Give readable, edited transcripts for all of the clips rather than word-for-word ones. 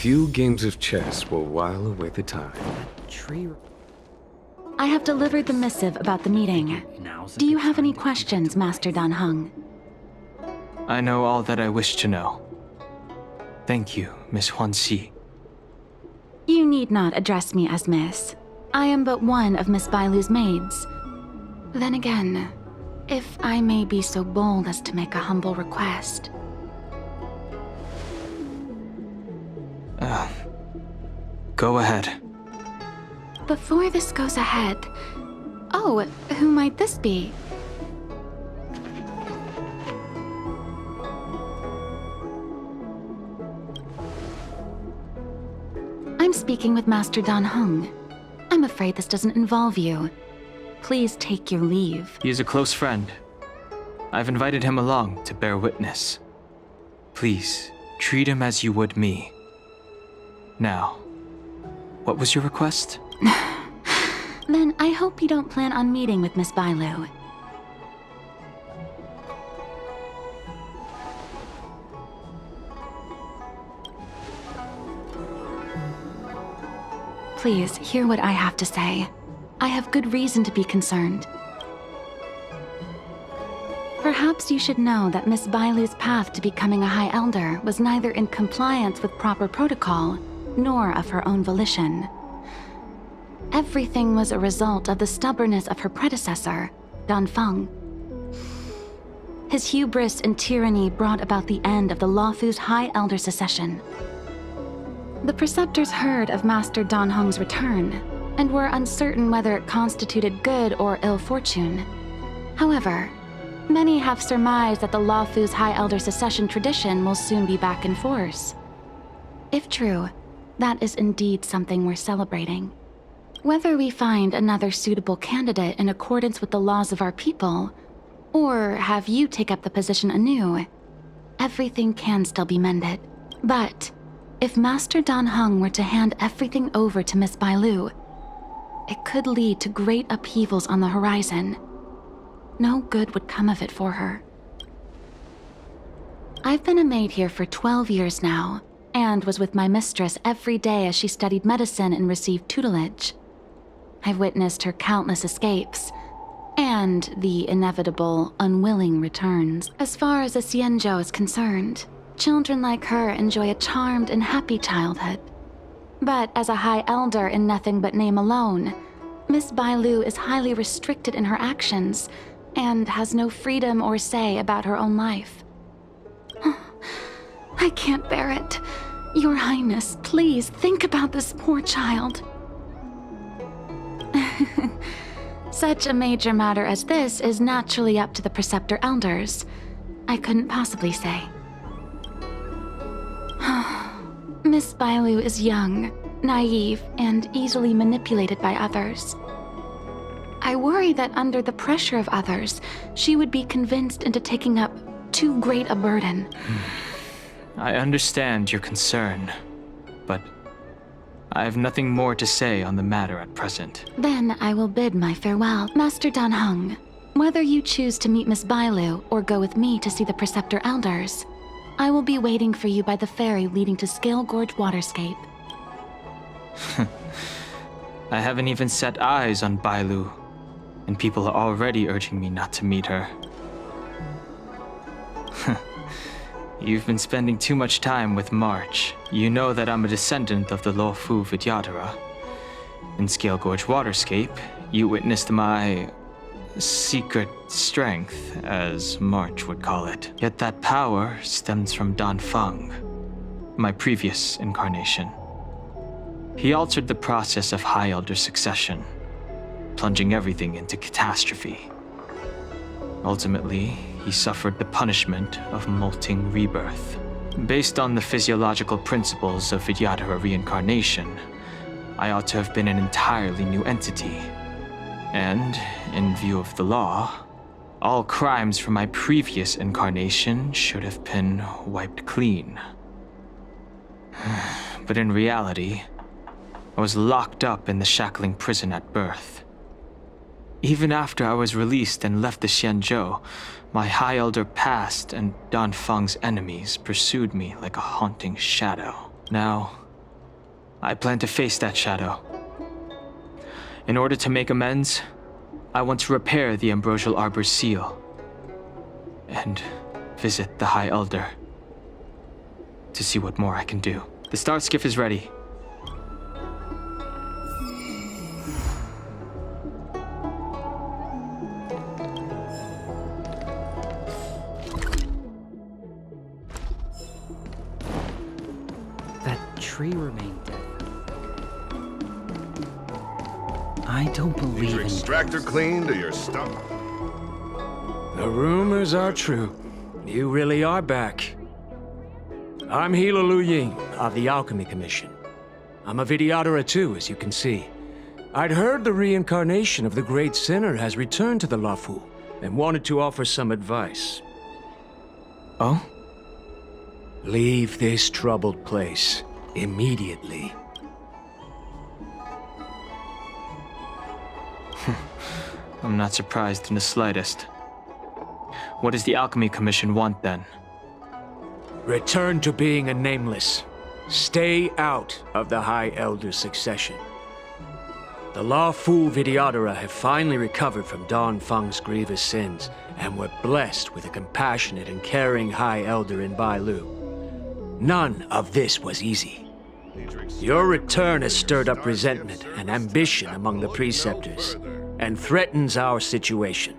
few games of chess will while away the time. Tree. I have delivered the missive about the meeting. Do you have any questions, Master Dan Heng? I know all that I wish to know. Thank you, Miss Huanxi. You need not address me as Miss. I am but one of Miss Bailu's maids. Then again, if I may be so bold as to make a humble request. Go ahead. Before this goes ahead... Oh, who might this be? I'm speaking with Master Dan Heng. I'm afraid this doesn't involve you. Please take your leave. He is a close friend. I've invited him along to bear witness. Please, treat him as you would me. Now, what was your request? Then I hope you don't plan on meeting with Miss Bailu. Please, hear what I have to say. I have good reason to be concerned. Perhaps you should know that Miss Bailu's path to becoming a High Elder was neither in compliance with proper protocol, nor of her own volition. Everything was a result of the stubbornness of her predecessor, Dan Feng. His hubris and tyranny brought about the end of the Luofu's High Elder succession. The preceptors heard of Master Dan Heng's return, and were uncertain whether it constituted good or ill fortune. However, many have surmised that the Luofu's High Elder succession tradition will soon be back in force. If true, that is indeed something we're celebrating. Whether we find another suitable candidate in accordance with the laws of our people, or have you take up the position anew, everything can still be mended. But if Master Dan Heng were to hand everything over to Miss Bailu, it could lead to great upheavals on the horizon. No good would come of it for her. I've been a maid here for 12 years now, and was with my mistress every day as she studied medicine and received tutelage. I've witnessed her countless escapes, and the inevitable, unwilling returns. As far as a Xianzhou is concerned, children like her enjoy a charmed and happy childhood. But as a High Elder in nothing but name alone, Miss Bailu is highly restricted in her actions, and has no freedom or say about her own life. I can't bear it. Your Highness, please think about this poor child. Such a major matter as this is naturally up to the Preceptor Elders. I couldn't possibly say. Miss Bailu is young, naive, and easily manipulated by others. I worry that under the pressure of others, she would be convinced into taking up too great a burden. I understand your concern, but I have nothing more to say on the matter at present. Then I will bid my farewell. Master Dan Heng, whether you choose to meet Miss Bailu or go with me to see the Preceptor Elders, I will be waiting for you by the ferry leading to Scale Gorge Waterscape. I haven't even set eyes on Bailu, and people are already urging me not to meet her. You've been spending too much time with March. You know that I'm a descendant of the Luofu Vidyadhara. In Scale Gorge Waterscape, you witnessed my secret strength, as March would call it. Yet that power stems from Dan Feng, my previous incarnation. He altered the process of High Elder succession, plunging everything into catastrophe. Ultimately, he suffered the punishment of molting rebirth. Based on the physiological principles of Vidyadhara reincarnation, I ought to have been an entirely new entity. And, in view of the law, all crimes from my previous incarnation should have been wiped clean. But in reality, I was locked up in the shackling prison at birth. Even after I was released and left the Xianzhou, my High Elder past and Dan Feng's enemies pursued me like a haunting shadow. Now, I plan to face that shadow. In order to make amends, I want to repair the Ambrosial Arbor's seal and visit the High Elder to see what more I can do. The star skiff is ready. That tree remained dead. I don't believe Your in extractor cleaned or your stomach? The rumors are true. You really are back. I'm Hila Lu Ying of the Alchemy Commission. I'm a Vidyadhara too, as you can see. I'd heard the reincarnation of the Great Sinner has returned to the Luofu and wanted to offer some advice. Oh? Leave this troubled place immediately. I'm not surprised in the slightest. What does the Alchemy Commission want then? Return to being a nameless. Stay out of the High Elder's succession. The Luofu Vidyadhara have finally recovered from Don Feng's grievous sins, and were blessed with a compassionate and caring High Elder in Bailu. None of this was easy. Your return has stirred up resentment and ambition among the preceptors, and threatens our situation.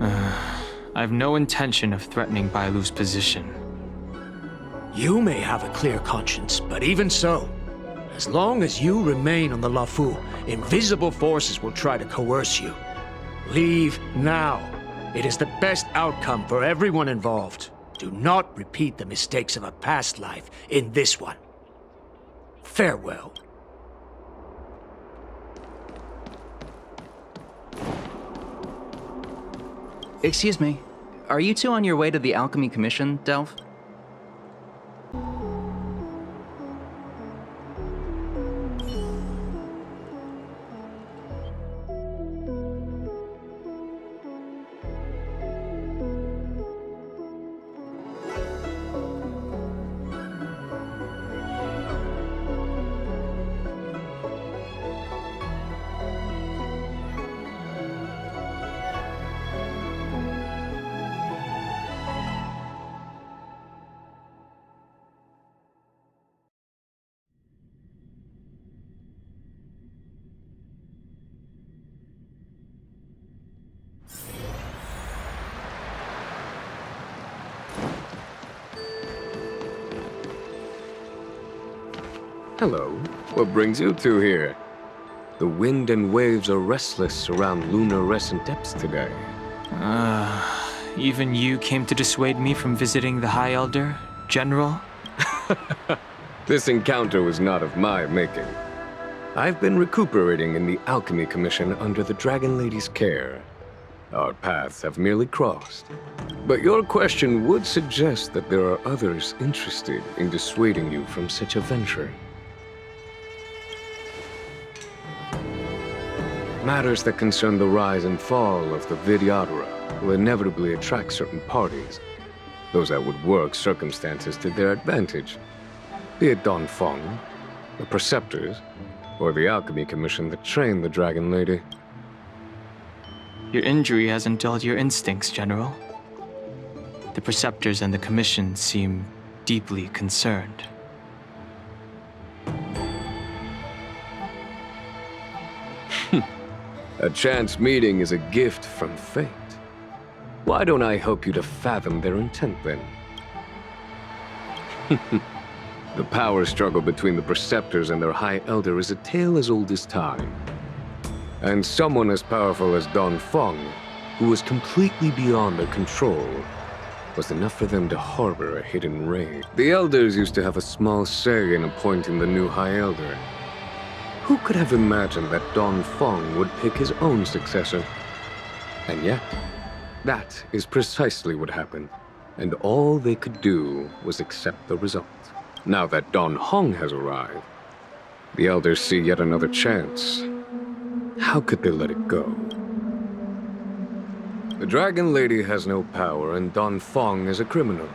I have no intention of threatening Bailu's position. You may have a clear conscience, but even so, as long as you remain on the Luofu, invisible forces will try to coerce you. Leave now. It is the best outcome for everyone involved. Do not repeat the mistakes of a past life in this one. Farewell. Excuse me. Are you two on your way to the Alchemy Commission, Delph? Hello. What brings you two here? The wind and waves are restless around lunarescent depths today. Even you came to dissuade me from visiting the High Elder, General? This encounter was not of my making. I've been recuperating in the Alchemy Commission under the Dragon Lady's care. Our paths have merely crossed. But your question would suggest that there are others interested in dissuading you from such a venture. Matters that concern the rise and fall of the Vidyadhara will inevitably attract certain parties. Those that would work circumstances to their advantage. Be it Don Feng, the Preceptors, or the Alchemy Commission that trained the Dragon Lady. Your injury hasn't dulled your instincts, General. The Preceptors and the Commission seem deeply concerned. A chance meeting is a gift from fate. Why don't I help you to fathom their intent, then? The power struggle between the Preceptors and their High Elder is a tale as old as time. And someone as powerful as Don Feng, who was completely beyond their control, was enough for them to harbor a hidden rage. The Elders used to have a small say in appointing the new High Elder. Who could have imagined that Don Feng would pick his own successor? And yet, that is precisely what happened, and all they could do was accept the result. Now that Don Hong has arrived, the Elders see yet another chance. How could they let it go? The Dragon Lady has no power, and Don Feng is a criminal.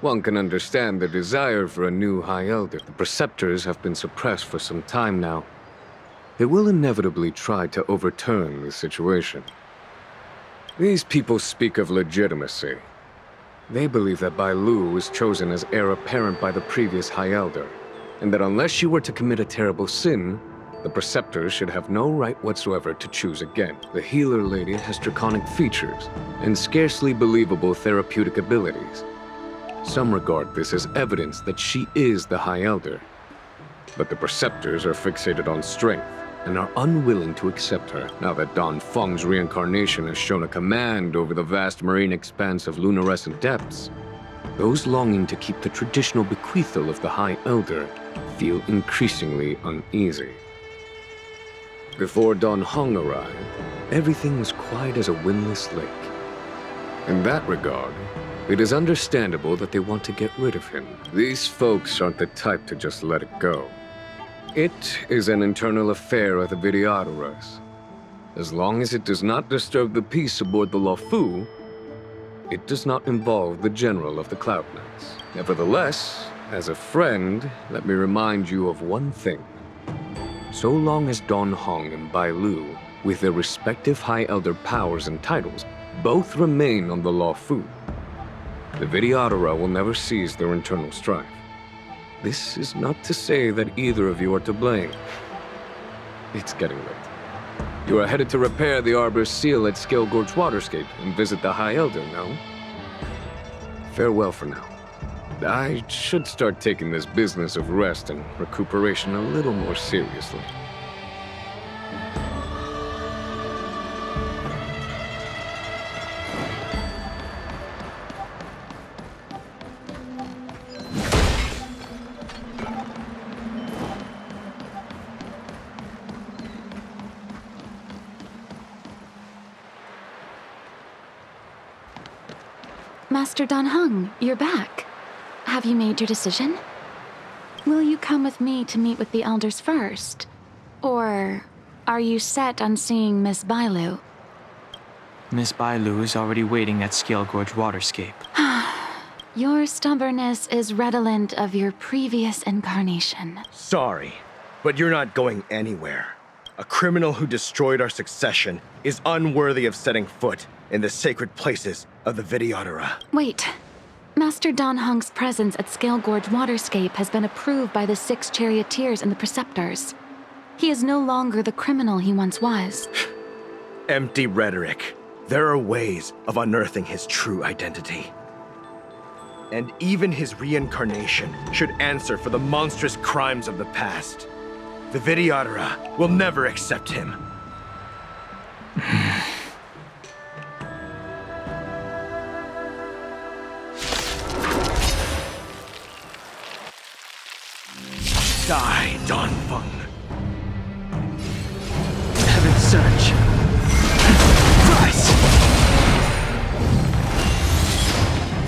One can understand the desire for a new High Elder. The Preceptors have been suppressed for some time now. They will inevitably try to overturn the situation. These people speak of legitimacy. They believe that Bai Lu was chosen as heir apparent by the previous High Elder, and that unless she were to commit a terrible sin, the Preceptors should have no right whatsoever to choose again. The Healer Lady has draconic features and scarcely believable therapeutic abilities. Some regard this as evidence that she is the High Elder. But the Preceptors are fixated on strength and are unwilling to accept her. Now that Don Feng's reincarnation has shown a command over the vast marine expanse of luminescent depths, those longing to keep the traditional bequeathal of the High Elder feel increasingly uneasy. Before Don Hong arrived, everything was quiet as a windless lake. In that regard, it is understandable that they want to get rid of him. These folks aren't the type to just let it go. It is an internal affair of the Vidyadharas. As long as it does not disturb the peace aboard the Luofu, it does not involve the General of the Cloud Knights. Nevertheless, as a friend, let me remind you of one thing. So long as Don Hong and Bai Lu, with their respective High Elder powers and titles, both remain on the Luofu, the Vidyadhara will never cease their internal strife. This is not to say that either of you are to blame. It's getting late. You are headed to repair the Arbor's seal at Scale Gorge Waterscape and visit the High Elder, no? Farewell for now. I should start taking this business of rest and recuperation a little more seriously. Master Dan Heng, you're back. Have you made your decision? Will you come with me to meet with the elders first? Or are you set on seeing Miss Bailu? Miss Bailu is already waiting at Scale Gorge Waterscape. Your stubbornness is redolent of your previous incarnation. Sorry, but you're not going anywhere. A criminal who destroyed our succession is unworthy of setting foot in the sacred places of the Vidyadhara. Wait. Master Dan Heng's presence at Scale Gorge Waterscape has been approved by the 6 charioteers and the Preceptors. He is no longer the criminal he once was. Empty rhetoric. There are ways of unearthing his true identity. And even his reincarnation should answer for the monstrous crimes of the past. The Vidyadhara will never accept him. Die, Don Feng. Heaven surge. Rise!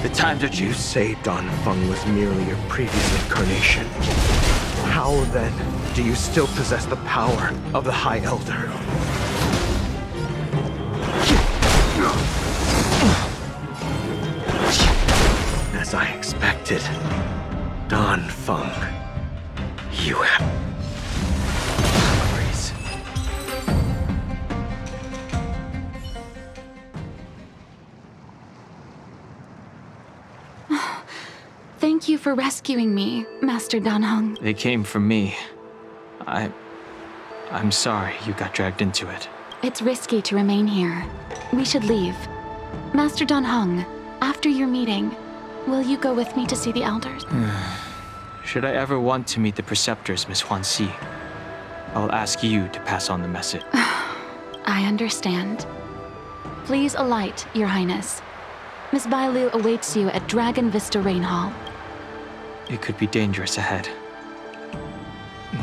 The times are You juiced. say Don Feng was merely your previous incarnation. How then do you still possess the power of the High Elder? As I expected, Don Feng, you have memories. Thank you for rescuing me, Master Dan Heng. They came for me. I'm sorry you got dragged into it. It's risky to remain here. We should leave. Master Dan Heng, after your meeting, will you go with me to see the elders? Should I ever want to meet the Preceptors, Miss Huanxi, I'll ask you to pass on the message. I understand. Please alight, Your Highness. Miss Bailu awaits you at Dragon Vista Rain Hall. It could be dangerous ahead.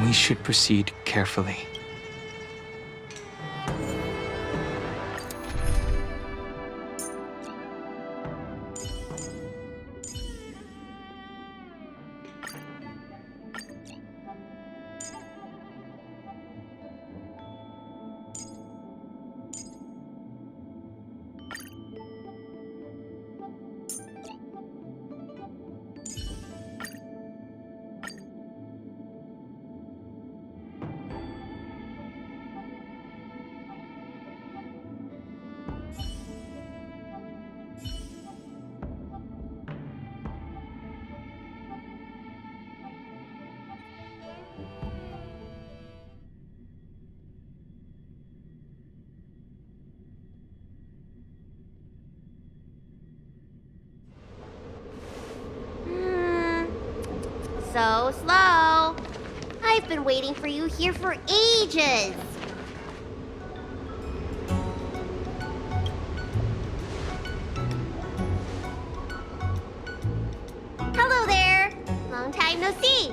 We should proceed carefully. So slow. I've been waiting for you here for ages. Hello there. Long time no see.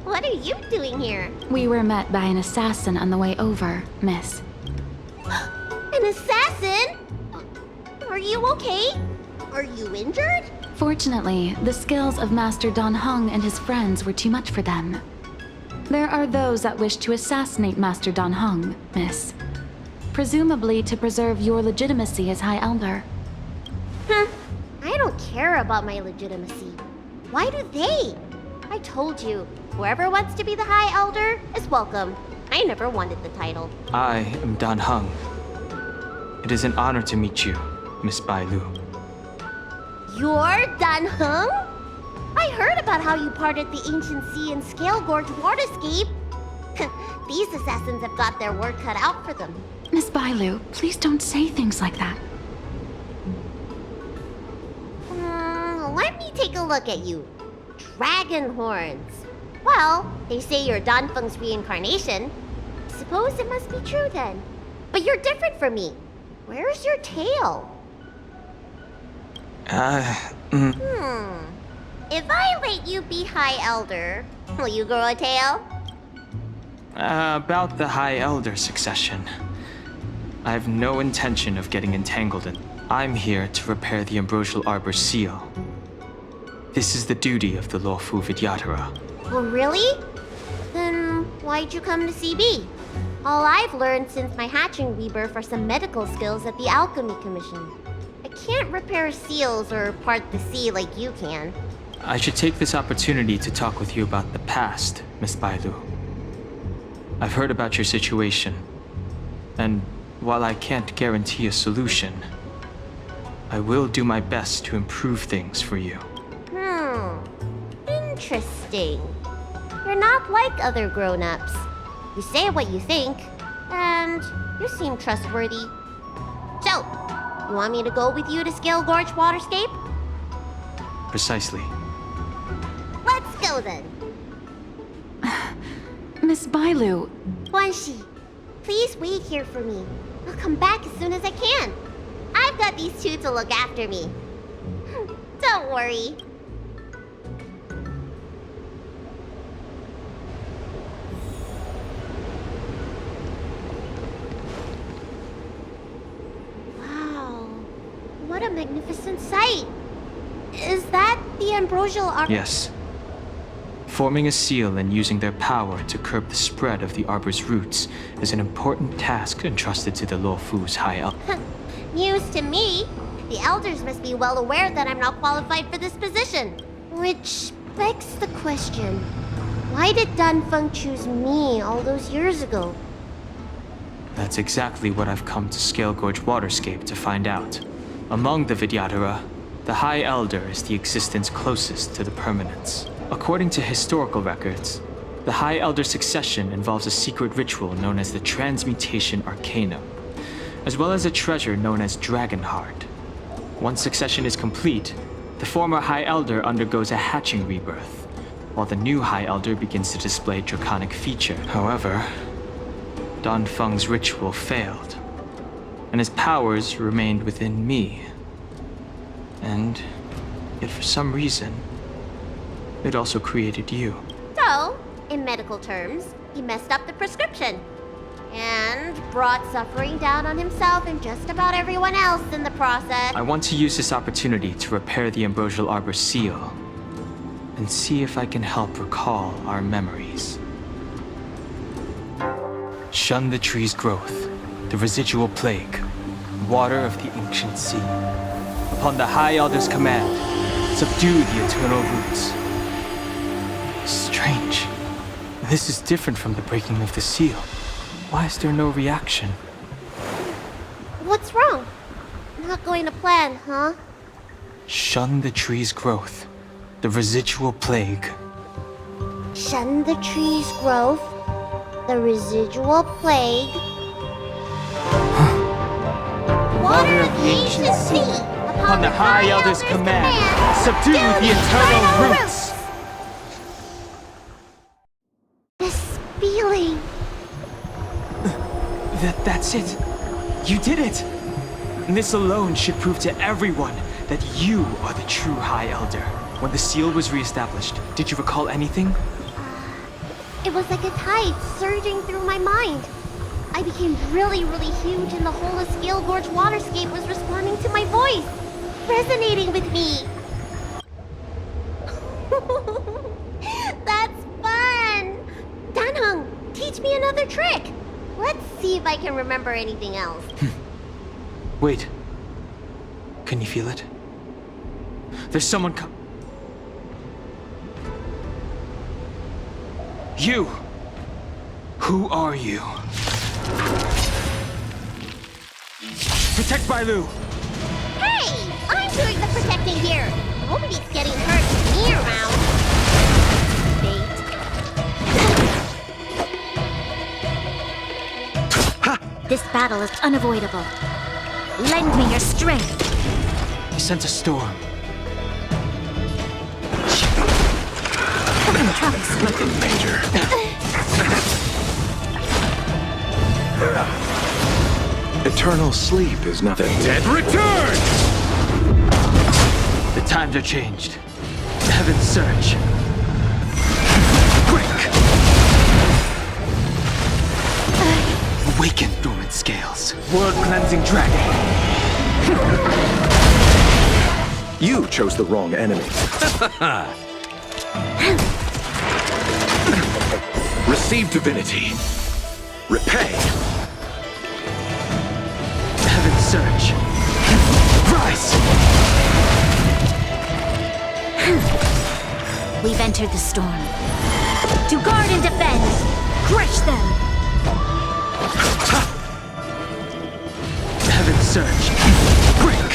What are you doing here? We were met by an assassin on the way over, miss. An assassin? Are you okay? Are you injured? Fortunately, the skills of Master Dan Heng and his friends were too much for them. There are those that wish to assassinate Master Dan Heng, miss. Presumably to preserve your legitimacy as High Elder. I don't care about my legitimacy. Why do they? I told you, whoever wants to be the High Elder is welcome. I never wanted the title. I am Dan Heng. It is an honor to meet you, Miss Bai Lu. You're Dan Heng? I heard about how you parted the ancient sea and Scale Gorge waterscape. These assassins have got their work cut out for them. Miss Bailu, please don't say things like that. Let me take a look at you. Dragon horns. Well, they say you're Dan Feng's reincarnation. Suppose it must be true then. But you're different from me. Where's your tail? If I let you be High Elder, will you grow a tail? About the High Elder succession. I have no intention of getting entangled in. I'm here to repair the Ambrosial Arbor's seal. This is the duty of the Lawfu Vidyadhara. Oh, really? Then why'd you come to CB? All I've learned since my hatching rebirth are some medical skills at the Alchemy Commission. I can't repair seals or part the sea like you can. I should take this opportunity to talk with you about the past, Miss Bailu. I've heard about your situation, and while I can't guarantee a solution, I will do my best to improve things for you. Interesting. You're not like other grown-ups. You say what you think, and you seem trustworthy. So, you want me to go with you to Scale Gorge Waterscape? Precisely. Let's go then. Miss Bailu, Guanxi, please wait here for me. I'll come back as soon as I can. I've got these two to look after me. Don't worry. Wow, what a magnificent sight. Is that the Ambrosial Arbor? Yes. Forming a seal and using their power to curb the spread of the Arbor's roots is an important task entrusted to the Lawfu's High Elder. News to me. The elders must be well aware that I'm not qualified for this position. Which begs the question, why did Dan Feng choose me all those years ago? That's exactly what I've come to Scale Gorge Waterscape to find out. Among the Vidyadhara, the High Elder is the existence closest to the permanence. According to historical records, the High Elder succession involves a secret ritual known as the Transmutation Arcanum, as well as a treasure known as Dragon Heart. Once succession is complete, the former High Elder undergoes a hatching rebirth, while the new High Elder begins to display draconic feature. However, Dan Feng's ritual failed, and his powers remained within me. And yet for some reason, it also created you. So, in medical terms, he messed up the prescription. And brought suffering down on himself and just about everyone else in the process. I want to use this opportunity to repair the Ambrosial Arbor seal and see if I can help recall our memories. Shun the tree's growth, the residual plague, water of the ancient sea. Upon the High Elder's command, subdue the eternal roots. Strange. This is different from the breaking of the seal. Why is there no reaction? What's wrong? Not going to plan, huh? Shun the tree's growth, the residual plague. Shun the tree's growth, the residual plague. Water of the ancient sea, Upon the High Elder's command, subdue the eternal roots. feeling. That's it. You did it. And this alone should prove to everyone that you are the true High Elder. When the seal was reestablished, did you recall anything? It was like a tide surging through my mind. I became really, really huge, and the whole of Scale Gorge waterscape was responding to my voice, resonating with me. That's fun! Danheng, teach me another trick. Let's see if I can remember anything else. Wait. Can you feel it? There's someone You! Who are you? Protect Bailu! Hey! I'm doing the protecting here! Nobody's getting hurt with me around. This battle is unavoidable. Lend me your strength. He sent a storm. Nothing major. Eternal sleep is nothing. Dead return! The times are changed. Heaven surge. Break! Awaken dormant scales. World-cleansing dragon. You chose the wrong enemy. Receive divinity. Repay. Heaven surge. Rise! We've entered the storm. To guard and defend! Crush them! Heaven surge. Break!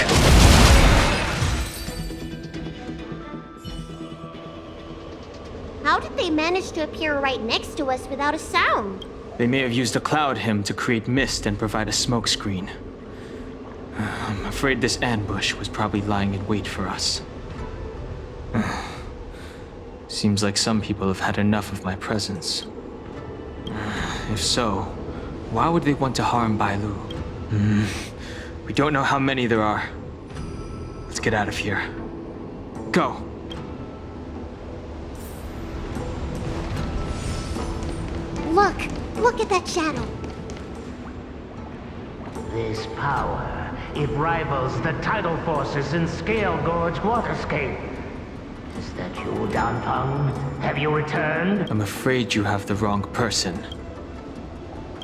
How did they manage to appear right next to us without a sound? They may have used a cloud hymn to create mist and provide a smoke screen. I'm afraid this ambush was probably lying in wait for us. Seems like some people have had enough of my presence. If so, why would they want to harm Bailu? We don't know how many there are. Let's get out of here. Go! Look at that shadow. This power, it rivals the tidal forces in Scale Gorge waterscape. Is that you, Danfeng? Have you returned? I'm afraid you have the wrong person.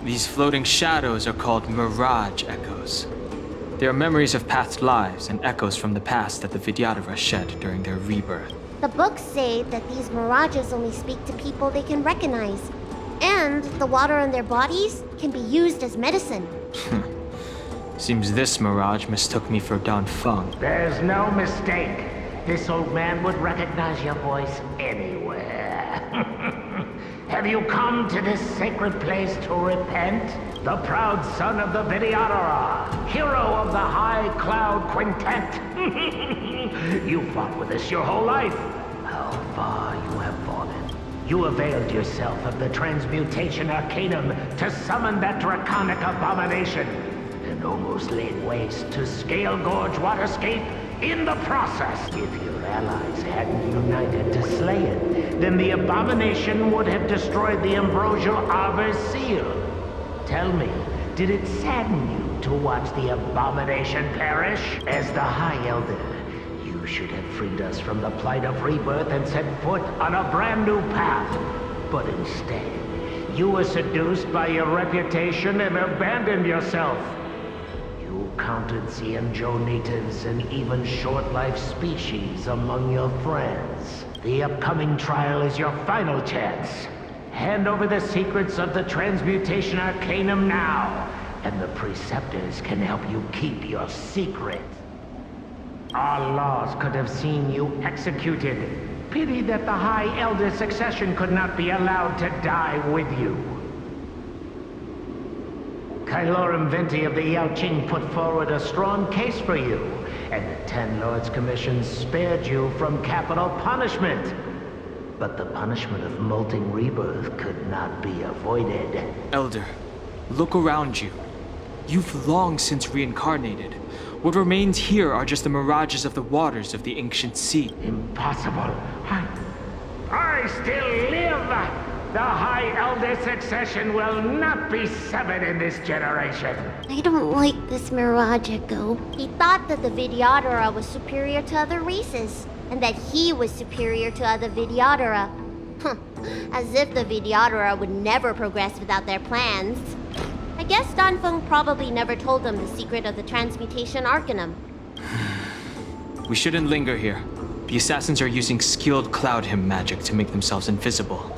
These floating shadows are called mirage echoes. They are memories of past lives and echoes from the past that the Vidyadhara shed during their rebirth. The books say that these mirages only speak to people they can recognize. And the water on their bodies can be used as medicine. Seems this mirage mistook me for Danfeng. There's no mistake. This old man would recognize your voice anywhere. Have you come to this sacred place to repent? The proud son of the Vidyadhara, hero of the High Cloud Quintet. You fought with us your whole life. How far you have fallen. You availed yourself of the Transmutation Arcanum to summon that draconic abomination, and almost laid waste to Scale Gorge waterscape in the process. If your allies hadn't united to slay it, then the abomination would have destroyed the Ambrosial Arbor's seal. Tell me, did it sadden you to watch the abomination perish? As the High Elder, you should have freed us from the plight of rebirth and set foot on a brand new path. But instead, you were seduced by your reputation and abandoned yourself. You counted Xianzhou natives and even short-life species among your friends. The upcoming trial is your final chance. Hand over the secrets of the Transmutation Arcanum now, and the Preceptors can help you keep your secret. Our laws could have seen you executed. Pity that the High Elder succession could not be allowed to die with you. Kailorum Venti of the Yaoqing put forward a strong case for you, and the Ten Lords Commission spared you from capital punishment. but the punishment of molting rebirth could not be avoided. Elder, look around you. You've long since reincarnated. What remains here are just the mirages of the waters of the ancient sea. Impossible. I still live! The High Elder succession will not be severed in this generation. I don't like this Mirage Echo. He thought that the Vidyadhara was superior to other races, and that he was superior to other Vidyadhara. As if the Vidyadhara would never progress without their plans. I guess Danfeng probably never told them the secret of the transmutation arcanum. We shouldn't linger here. The assassins are using skilled cloud hymn magic to make themselves invisible.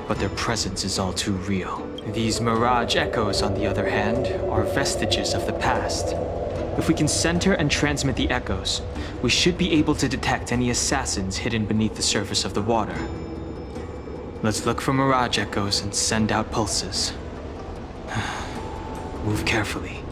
But their presence is all too real. These mirage echoes, on the other hand, are vestiges of the past. If we can center and transmit the echoes, we should be able to detect any assassins hidden beneath the surface of the water. Let's look for mirage echoes and send out pulses. Move carefully.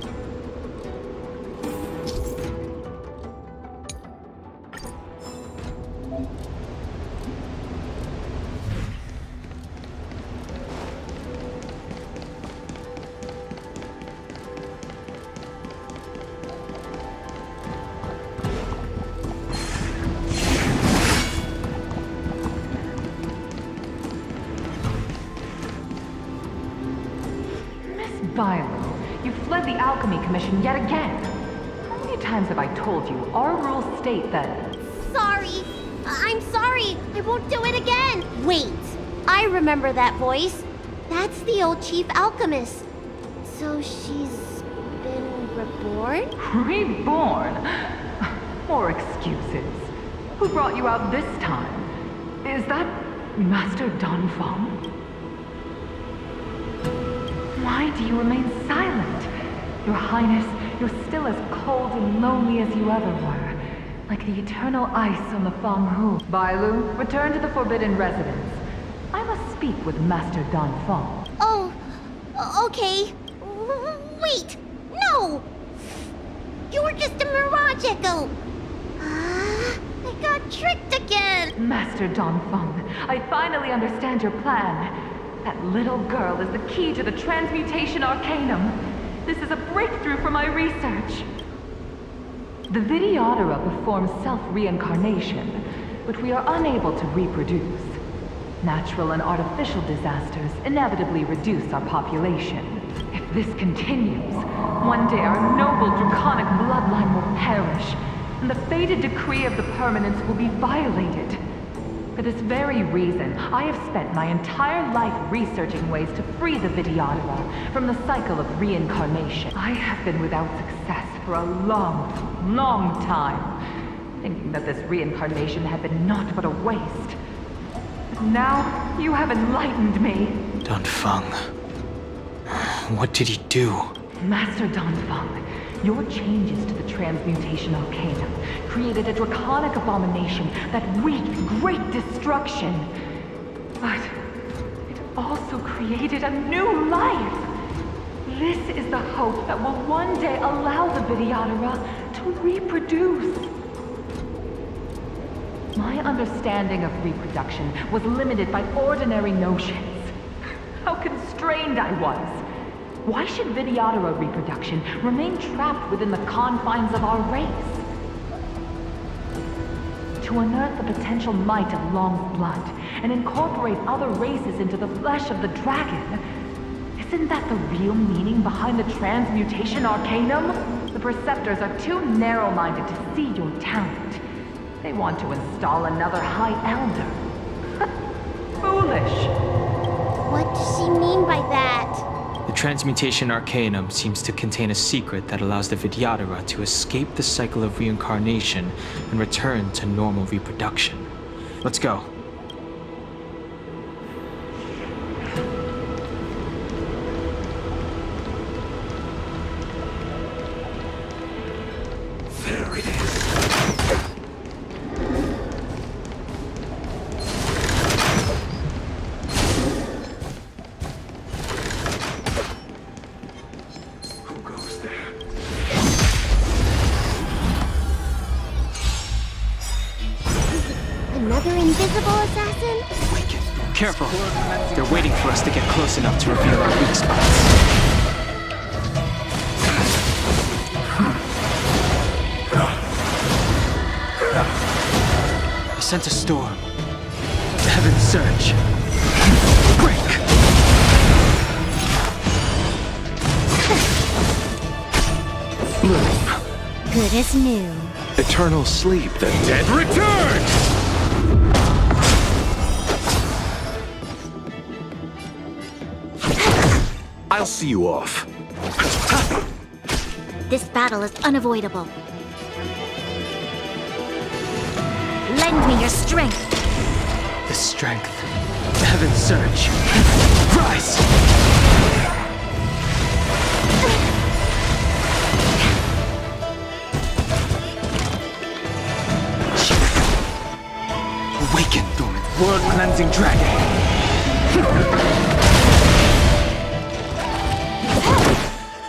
Violet, you fled the Alchemy Commission yet again. How many times have I told you our rules state that... Sorry. I'm sorry. I won't do it again. Wait. I remember that voice. That's the old chief alchemist. So she's been reborn? Reborn? More excuses. Who brought you out this time? Is that Master Danfeng? Why do you remain silent? Your Highness, you're still as cold and lonely as you ever were. Like the eternal ice on the Fanghu. Bailu, return to the Forbidden Residence. I must speak with Master Danfeng. Oh, okay. Wait, no! You're just a Mirage Echo. I got tricked again. Master Danfeng, I finally understand your plan. That little girl is the key to the transmutation arcanum. This is a breakthrough for my research. The Vidyadhara performs self-reincarnation, but we are unable to reproduce. Natural and artificial disasters inevitably reduce our population. If this continues, one day our noble draconic bloodline will perish, and the fated decree of the permanence will be violated. For this very reason, I have spent my entire life researching ways to free the Vidyadhara from the cycle of reincarnation. I have been without success for a long, long time, thinking that this reincarnation had been naught but a waste. But now, you have enlightened me. Danfeng. What did he do? Master Danfeng, your changes to the transmutation arcanum created a draconic abomination that wreaked great destruction. But it also created a new life. This is the hope that will one day allow the Vidyadhara to reproduce. My understanding of reproduction was limited by ordinary notions. How constrained I was. Why should Vidyadhara reproduction remain trapped within the confines of our race? To unearth the potential might of Long's blood and incorporate other races into the flesh of the dragon, isn't that the real meaning behind the transmutation arcanum? The Preceptors are too narrow-minded to see your talent. They want to install another High Elder. Foolish. What does she mean by that? The transmutation arcanum seems to contain a secret that allows the Vidyadhara to escape the cycle of reincarnation and return to normal reproduction. Let's go. There it is. Another invisible Careful. They're waiting for us to get close enough to reveal our weak spots. I sent a storm. Heaven's surge. Break! Bloom. Good as new. Eternal sleep, the dead return! I'll see you off. This battle is unavoidable. Lend me your strength. The strength. Heaven's surge. Rise! Awaken, dormant world-cleansing dragon!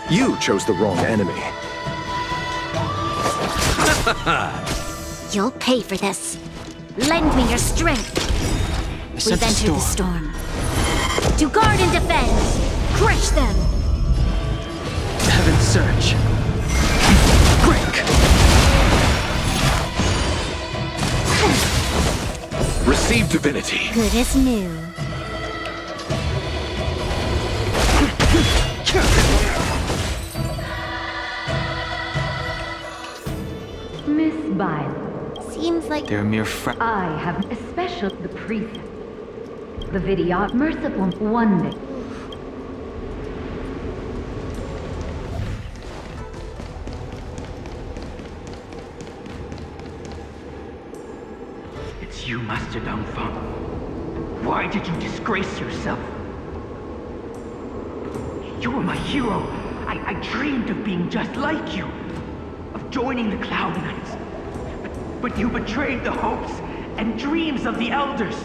You chose the wrong enemy. You'll pay for this. Lend me your strength. We've entered the storm. To guard and defend! Crush them! Heaven's surge. Break! Receive divinity. Good as new. Miss Violet, Seems like They're mere I have a special the prefect. The video merciful one day. It's you, Master Dongfeng. Why did you disgrace yourself? You were my hero. I dreamed of being just like you. Of joining the Cloud Knights. But you betrayed the hopes and dreams of the Elders.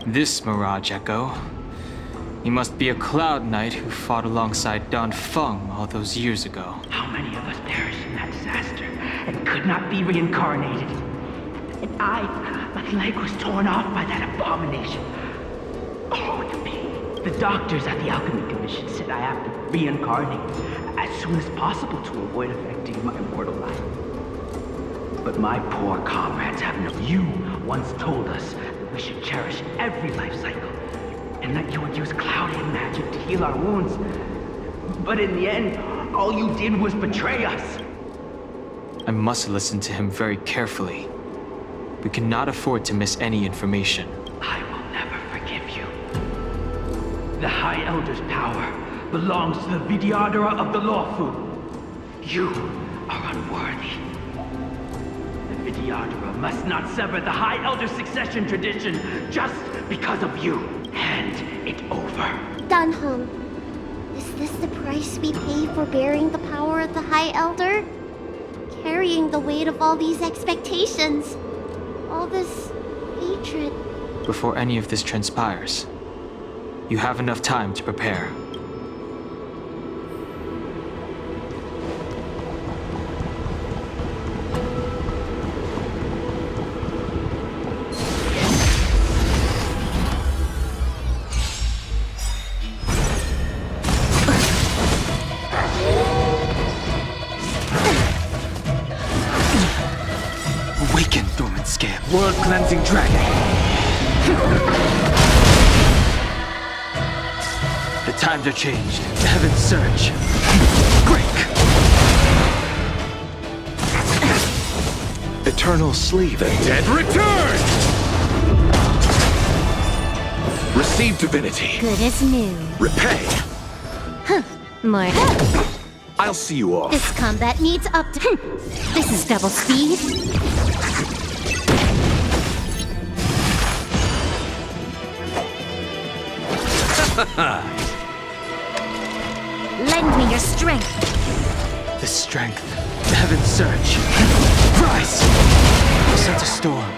This Mirage Echo. He must be a Cloud Knight who fought alongside Dongfeng all those years ago. How many of us perished in that disaster and could not be reincarnated? And my leg was torn off by that abomination. Oh, the pain. The doctors at the Alchemy Commission said I have to reincarnate as soon as possible to avoid affecting my immortal life. But my poor comrades have no... You once told us that we should cherish every life cycle, and that you would use cloudy magic to heal our wounds. But in the end, all you did was betray us. I must listen to him very carefully. We cannot afford to miss any information. I will never forgive you. The High Elder's power belongs to the Vidyadhara of the Lawfu. You are unworthy. The Vidyadhara must not sever the High Elder's succession tradition just because of you. Hand it over. Dunhong, is this the price we pay for bearing the power of the High Elder? Carrying the weight of all these expectations. All this hatred. Before any of this transpires, you have enough time to prepare. Awaken, dormant scale. World-cleansing dragon. The times are changed. Heaven's surge. Break! Eternal sleep, the dead return! Receive divinity. Good as new. Repay. More. I'll see you off. This combat needs up to... This is double speed. Lend me your strength. The strength. Heaven's surge. Rise! I sent a storm.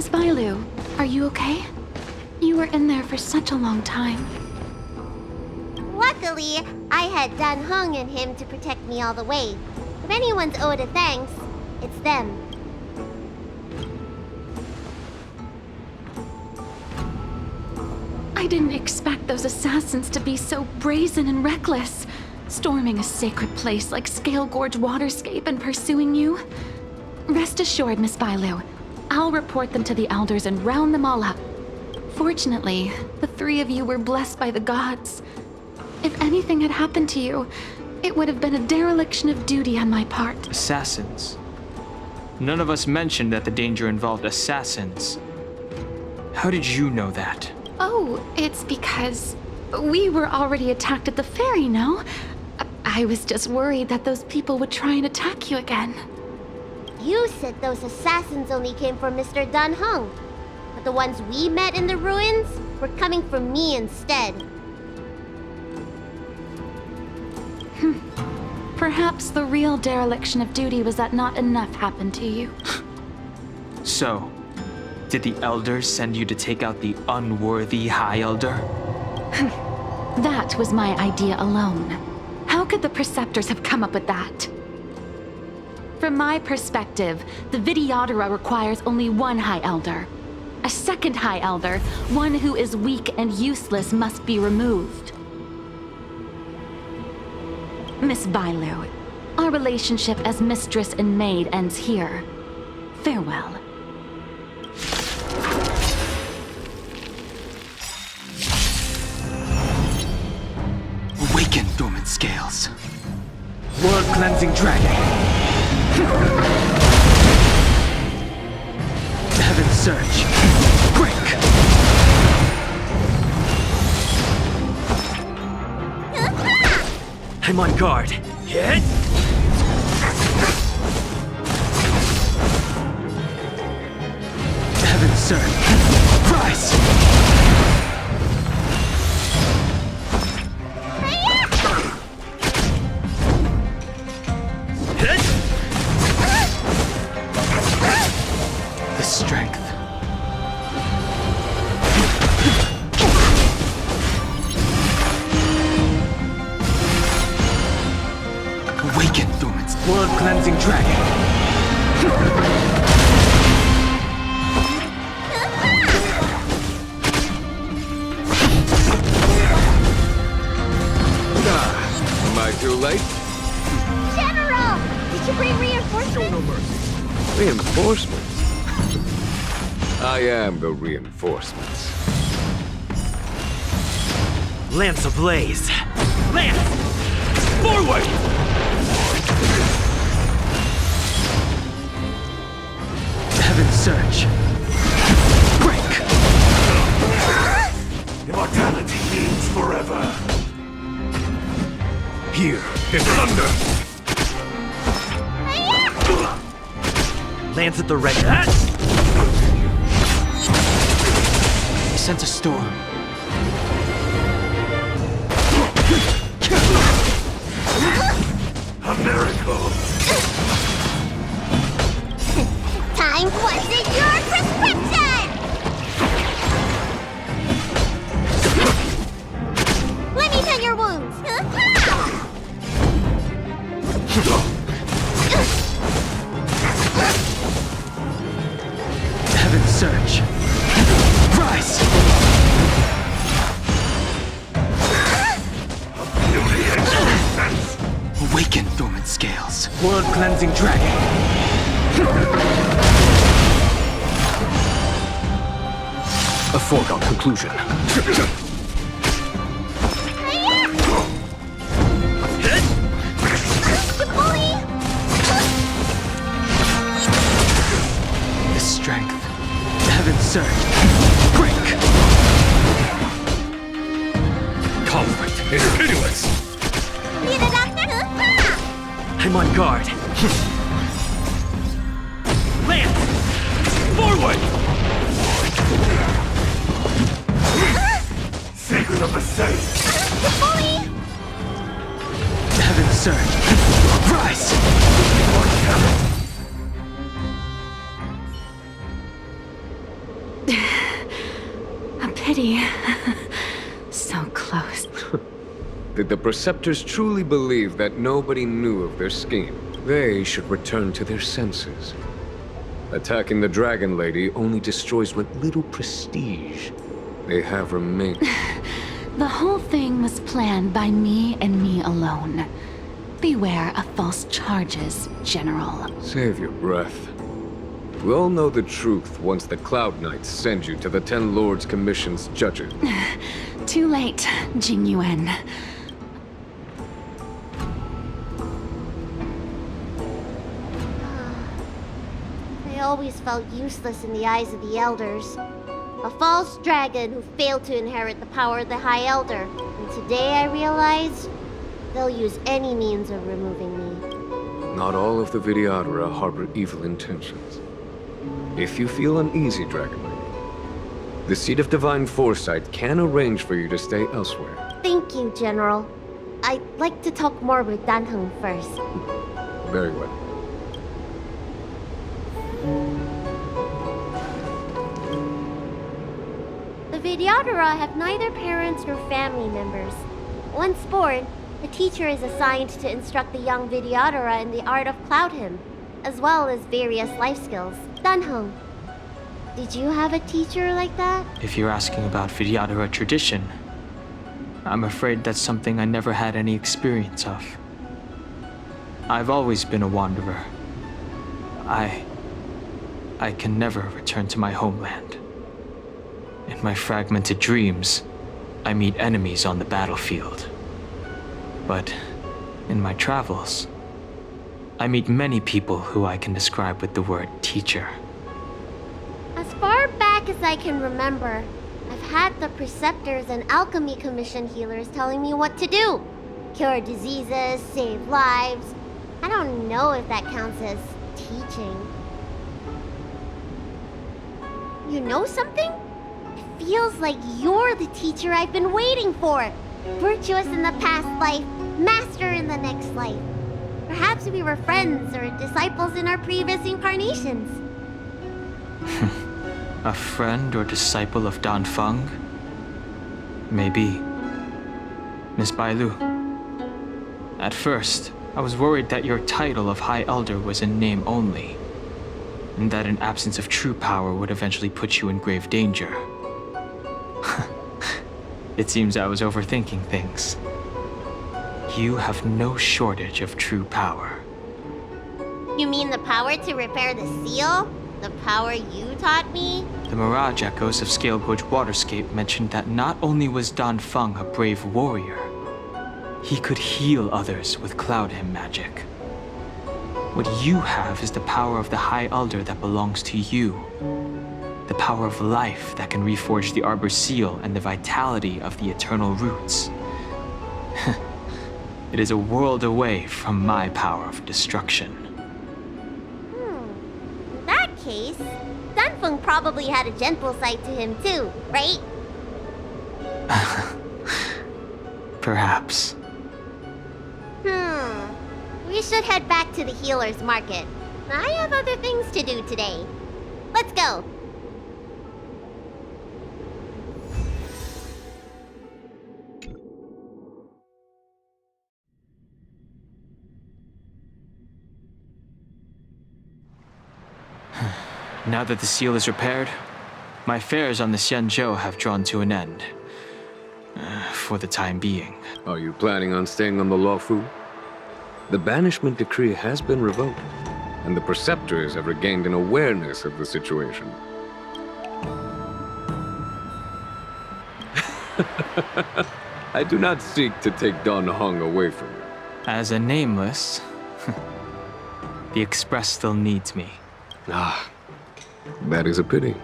Miss Bailu, are you okay? You were in there for such a long time. Luckily, I had Dan Heng and him to protect me all the way. If anyone's owed a thanks, it's them. I didn't expect those assassins to be so brazen and reckless, storming a sacred place like Scale Gorge Waterscape and pursuing you. Rest assured, Miss Bailu, I'll report them to the elders and round them all up. Fortunately, the three of you were blessed by the gods. If anything had happened to you, it would have been a dereliction of duty on my part. Assassins? None of us mentioned that the danger involved assassins. How did you know that? Oh, it's because we were already attacked at the ferry, no? I was just worried that those people would try and attack you again. You said those assassins only came from Mr. Dan Heng, but the ones we met in the ruins were coming from me instead. Perhaps the real dereliction of duty was that not enough happened to you. So, did the elders send you to take out the unworthy High Elder? That was my idea alone. How could the Preceptors have come up with that? From my perspective, the Vidyadhara requires only one High Elder. A second High Elder, one who is weak and useless, must be removed. Miss Bailu, our relationship as mistress and maid ends here. Farewell. Awaken, dormant scales. World-cleansing dragon. Heaven's surge. Break! I'm on guard. Hit! Heaven's surge. Rise! The strength. Awaken, dormant. World-cleansing dragon. Am I too late? General! Did you bring reinforcements? Reinforcements? I am the reinforcements. Lance ablaze! Lance! Forward! Heaven's surge. Break! Immortality means forever. Here is thunder! Lance at the ready. I sense a storm. A miracle. Time wasn't your prescription! Let me tend your wounds. Heaven's surge. Rise! Awaken, dormant scales. World-cleansing dragon. A foregone conclusion. The strength. Heaven's surge. Break! Conflict is pitiless! Need a doctor? I'm on guard. Lance! Forward! Sacred of the saints. Heaven's surge. Rise! pity. So close. Did the Preceptors truly believe that nobody knew of their scheme? They should return to their senses. Attacking the Dragon Lady only destroys what little prestige they have remaining. The whole thing was planned by me and me alone. Beware of false charges, General. Save your breath. We all know the truth once the Cloud Knights send you to the Ten Lords Commission's judges. Too late, Jing Yuan. I always felt useless in the eyes of the Elders. A false dragon who failed to inherit the power of the High Elder. And today I realized they'll use any means of removing me. Not all of the Vidyadhara harbor evil intentions. If you feel uneasy, Dragon Lady, the Seat of Divine Foresight can arrange for you to stay elsewhere. Thank you, General. I'd like to talk more with Danheng first. Very well. The Vidyadhara have neither parents nor family members. Once born, the teacher is assigned to instruct the young Vidyadhara in the art of Cloud Hymn, as well as various life skills. Danheng, did you have a teacher like that? If you're asking about Vidyadhara tradition, I'm afraid that's something I never had any experience of. I've always been a wanderer. I can never return to my homeland. In my fragmented dreams, I meet enemies on the battlefield. But in my travels, I meet many people who I can describe with the word teacher. As far back as I can remember, I've had the Preceptors and Alchemy Commission healers telling me what to do. Cure diseases, save lives. I don't know if that counts as teaching. You know something? It feels like you're the teacher I've been waiting for. Virtuous in the past life, master in the next life. Perhaps we were friends or disciples in our previous incarnations. A friend or disciple of Danfeng? Maybe. Miss Bailu. At first, I was worried that your title of High Elder was in name only, and that an absence of true power would eventually put you in grave danger. It seems I was overthinking things. You have no shortage of true power. You mean the power to repair the seal? The power you taught me? The Mirage Echoes of Scale Gorge Waterscape mentioned that not only was Danfeng a brave warrior, he could heal others with Cloud Hymn magic. What you have is the power of the High Elder that belongs to you. The power of life that can reforge the Arbor Seal and the vitality of the Eternal Roots. It is a world away from my power of destruction. In that case, Danfeng probably had a gentle side to him too, right? Perhaps. We should head back to the healer's market. I have other things to do today. Let's go. Now that the seal is repaired, my affairs on the Xianzhou have drawn to an end. For the time being. Are you planning on staying on the Luofu? The banishment decree has been revoked, and the Preceptors have regained an awareness of the situation. I do not seek to take Danheng away from you. As a nameless, the Express still needs me. Ah, that is a pity.